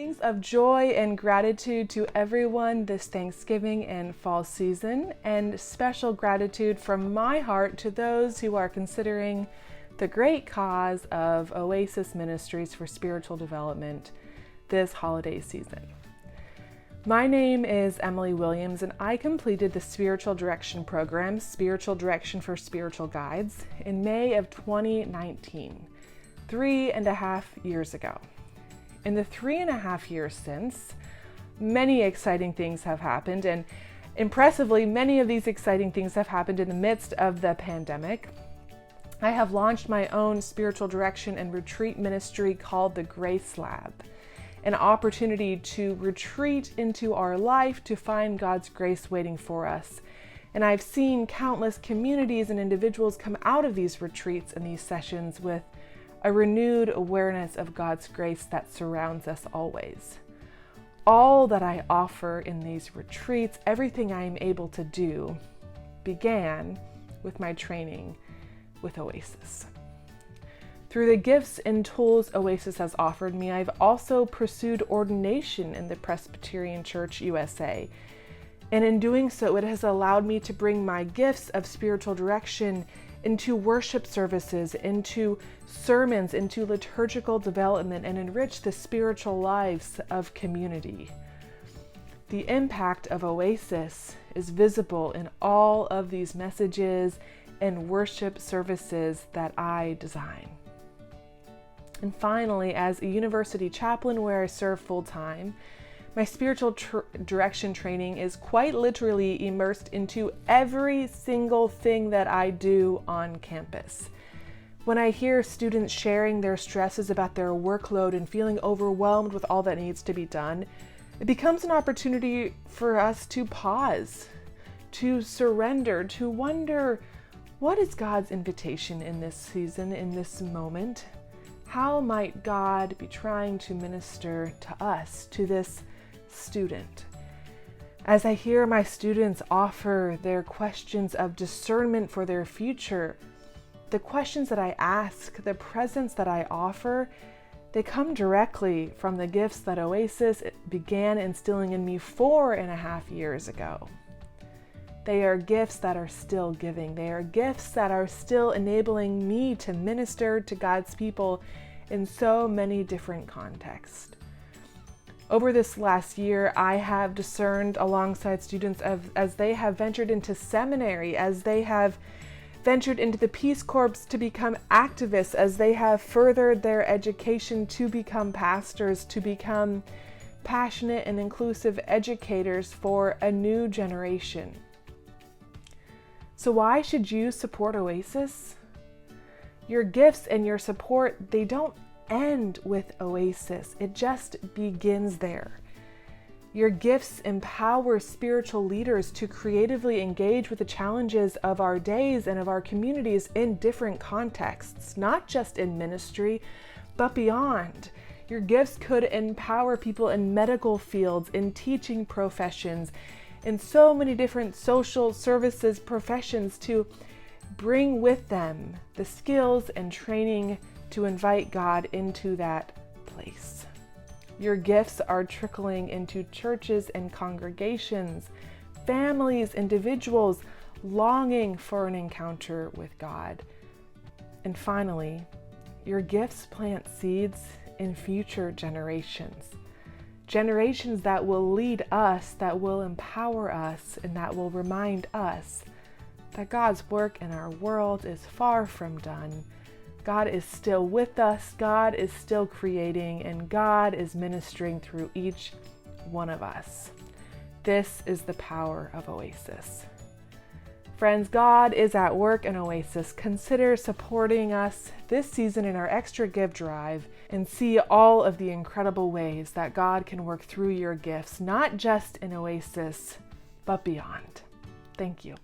Greetings of joy and gratitude to everyone this Thanksgiving and fall season, and special gratitude from my heart to those who are considering the great cause of Oasis Ministries for Spiritual Development this holiday season. My name is Emilee Williams, and I completed the Spiritual Direction program, Spiritual Direction for Spiritual Guides, in May of 2019, 3.5 years ago. In the 3.5 years since, many exciting things have happened, and impressively, many of these exciting things have happened in the midst of the pandemic. I have launched my own spiritual direction and retreat ministry called the Grace Lab, an opportunity to retreat into our life to find God's grace waiting for us. And I've seen countless communities and individuals come out of these retreats and these sessions with a renewed awareness of God's grace that surrounds us always. All that I offer in these retreats, everything I am able to do, began with my training with Oasis. Through the gifts and tools Oasis has offered me, I've also pursued ordination in the Presbyterian Church USA. And in doing so, it has allowed me to bring my gifts of spiritual direction into worship services, into sermons, into liturgical development, and enrich the spiritual lives of community. The impact of Oasis is visible in all of these messages and worship services that I design. And finally, as a university chaplain where I serve full-time, my spiritual direction training is quite literally immersed into every single thing that I do on campus. When I hear students sharing their stresses about their workload and feeling overwhelmed with all that needs to be done, it becomes an opportunity for us to pause, to surrender, to wonder, what is God's invitation in this season, in this moment? How might God be trying to minister to us, to this student? As I hear my students offer their questions of discernment for their future, the questions that I ask, the presents that I offer, they come directly from the gifts that Oasis began instilling in me 4.5 years ago. They are gifts that are still giving. They are gifts that are still enabling me to minister to God's people in so many different contexts. Over this last year, I have discerned alongside students as they have ventured into seminary, as they have ventured into the Peace Corps to become activists, as they have furthered their education to become pastors, to become passionate and inclusive educators for a new generation. So why should you support Oasis? Your gifts and your support, they don't end with Oasis. It just begins there. Your gifts empower spiritual leaders to creatively engage with the challenges of our days and of our communities in different contexts, not just in ministry, but beyond. Your gifts could empower people in medical fields, in teaching professions, in so many different social services professions to bring with them the skills and training to invite God into that place. Your gifts are trickling into churches and congregations, families, individuals longing for an encounter with God. And finally, your gifts plant seeds in future generations. Generations that will lead us, that will empower us, and that will remind us that God's work in our world is far from done. God is still with us, God is still creating, and God is ministering through each one of us. This is the power of Oasis. Friends, God is at work in Oasis. Consider supporting us this season in our ExtraGive drive and see all of the incredible ways that God can work through your gifts, not just in Oasis, but beyond. Thank you.